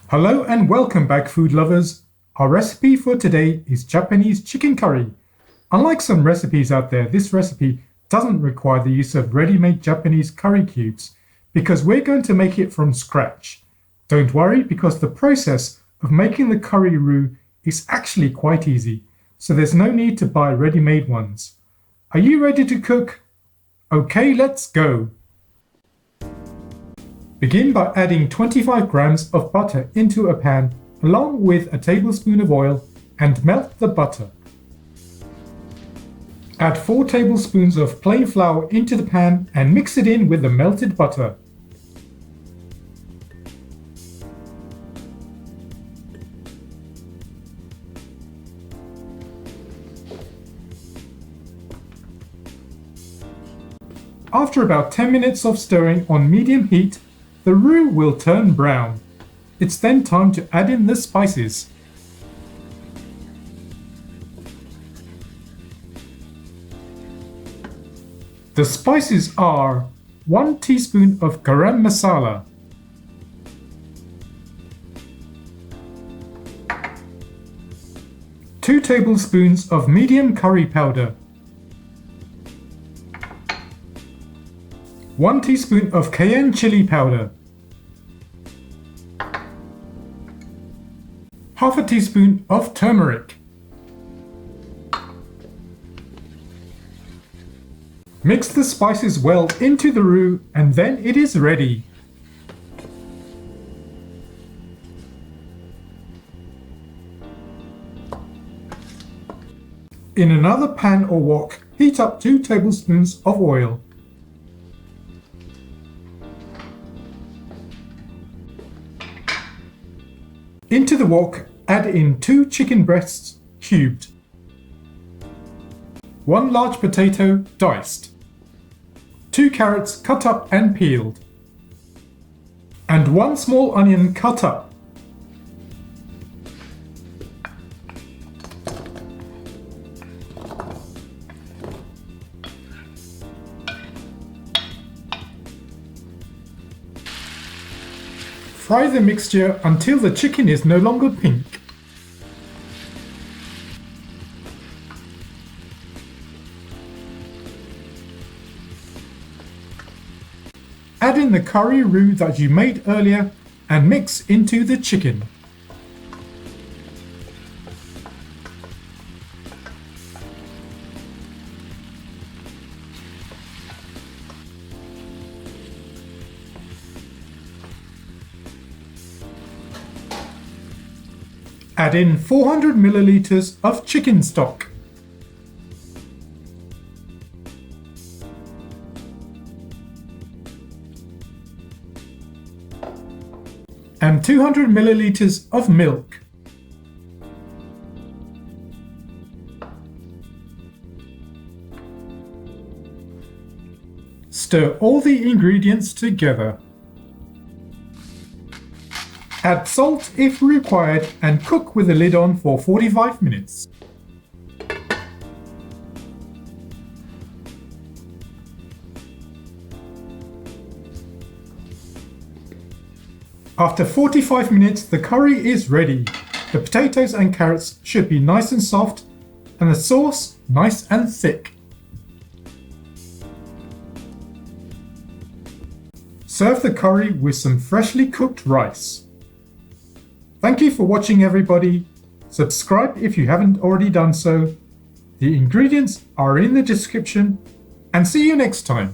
Hello and welcome back, food lovers. Our recipe for today is Japanese chicken curry. Unlike some recipes out there, this recipe doesn't require the use of ready-made Japanese curry cubes because we're going to make it from scratch. Don't worry, because the process of making the curry roux is actually quite easy, so there's no need to buy ready-made ones. Are you ready to cook? Okay, let's go. Begin by adding 25 grams of butter into a pan along with a tablespoon of oil and melt the butter. Add 4 tablespoons of plain flour into the pan and mix it in with the melted butter. After about 10 minutes of stirring on medium heat, the roux will turn brown. It's then time to add in the spices. The spices are 1 teaspoon of Garam Masala, 2 tablespoons of medium curry powder, 1 teaspoon of Cayenne Chilli powder, half a teaspoon of turmeric. Mix the spices well into the roux and then it is ready. In another pan or wok, heat up 2 tablespoons of oil. Into the wok, add in 2 chicken breasts cubed, 1 large potato diced, 2 carrots cut up and peeled, and 1 small onion cut up. Fry the mixture until the chicken is no longer pink. Add in the curry roux that you made earlier and mix into the chicken. Add in 400 milliliters of chicken stock. And 200 milliliters of milk. Stir all the ingredients together. Add salt if required and cook with the lid on for 45 minutes. After 45 minutes, the curry is ready. The potatoes and carrots should be nice and soft and the sauce nice and thick. Serve the curry with some freshly cooked rice. Thank you for watching, everybody. Subscribe if you haven't already done so. The ingredients are in the description, and see you next time.